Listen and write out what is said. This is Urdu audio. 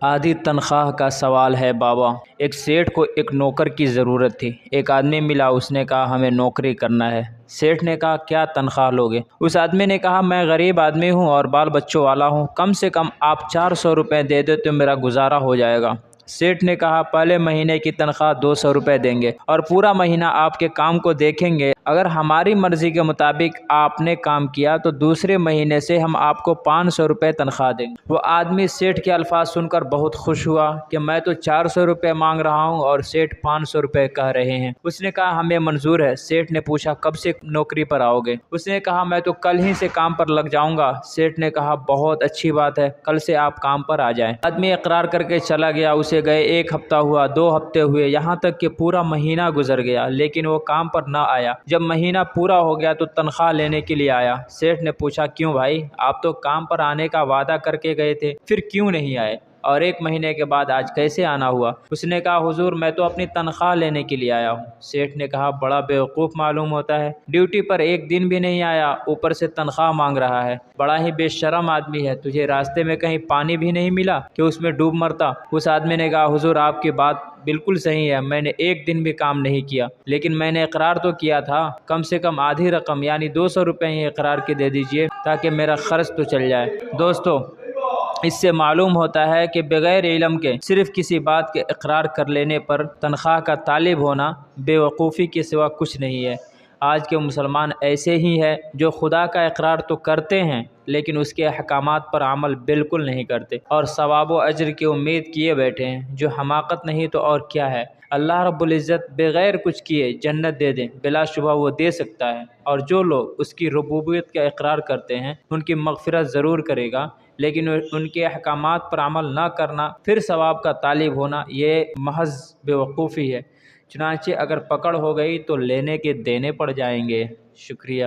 آدھی تنخواہ کا سوال ہے بابا۔ ایک سیٹھ کو ایک نوکر کی ضرورت تھی۔ ایک آدمی ملا، اس نے کہا ہمیں نوکری کرنا ہے۔ سیٹھ نے کہا کیا تنخواہ لوگے؟ اس آدمی نے کہا میں غریب آدمی ہوں اور بال بچوں والا ہوں، کم سے کم آپ 400 روپے دے دے تو میرا گزارا ہو جائے گا۔ سیٹھ نے کہا پہلے مہینے کی تنخواہ 200 روپے دیں گے اور پورا مہینہ آپ کے کام کو دیکھیں گے۔ اگر ہماری مرضی کے مطابق آپ نے کام کیا تو دوسرے مہینے سے ہم آپ کو 500 روپے تنخواہ دیں گے۔ وہ آدمی سیٹھ کے الفاظ سن کر بہت خوش ہوا کہ میں تو 400 روپے مانگ رہا ہوں اور سیٹھ 500 روپے کہہ رہے ہیں۔ اس نے کہا ہمیں منظور ہے۔ سیٹھ نے پوچھا کب سے نوکری پر آؤ گے؟ اس نے کہا میں تو کل ہی سے کام پر لگ جاؤں گا۔ سیٹھ نے کہا بہت اچھی بات ہے، کل سے آپ کام پر آ جائیں۔ آدمی اقرار کر کے چلا گیا۔ اسے گئے 1 ہفتہ ہوا، 2 ہفتے ہوئے، یہاں تک کہ پورا مہینہ گزر گیا، لیکن وہ کام پر نہ آیا۔ جب مہینہ پورا ہو گیا تو تنخواہ لینے کے لیے آیا۔ سیٹھ نے پوچھا کیوں بھائی، آپ تو کام پر آنے کا وعدہ کر کے گئے تھے، پھر کیوں نہیں آئے؟ اور 1 مہینے کے بعد آج کیسے آنا ہوا؟ اس نے کہا حضور میں تو اپنی تنخواہ لینے کے لیے آیا ہوں۔ سیٹھ نے کہا بڑا بیوقوف معلوم ہوتا ہے، ڈیوٹی پر 1 دن بھی نہیں آیا، اوپر سے تنخواہ مانگ رہا ہے، بڑا ہی بے شرم آدمی ہے۔ تجھے راستے میں کہیں پانی بھی نہیں ملا کہ اس میں ڈوب مرتا؟ اس آدمی نے کہا حضور آپ کی بات بالکل صحیح ہے، میں نے 1 دن بھی کام نہیں کیا، لیکن میں نے اقرار تو کیا تھا، کم سے کم آدھی رقم یعنی 200 روپے ہی اقرار کے دے دیجئے تاکہ میرا خرچ تو چل جائے۔ دوستو، اس سے معلوم ہوتا ہے کہ بغیر علم کے صرف کسی بات کے اقرار کر لینے پر تنخواہ کا طالب ہونا بے وقوفی کے سوا کچھ نہیں ہے۔ آج کے مسلمان ایسے ہی ہیں جو خدا کا اقرار تو کرتے ہیں لیکن اس کے احکامات پر عمل بالکل نہیں کرتے اور ثواب و اجر کی امید کیے بیٹھے ہیں، جو حماقت نہیں تو اور کیا ہے۔ اللہ رب العزت بغیر کچھ کیے جنت دے دیں، بلا شبہ وہ دے سکتا ہے، اور جو لوگ اس کی ربوبیت کا اقرار کرتے ہیں ان کی مغفرت ضرور کرے گا، لیکن ان کے احکامات پر عمل نہ کرنا پھر ثواب کا طالب ہونا یہ محض بیوقوفی ہے۔ چنانچہ اگر پکڑ ہو گئی تو لینے کے دینے پڑ جائیں گے۔ شکریہ۔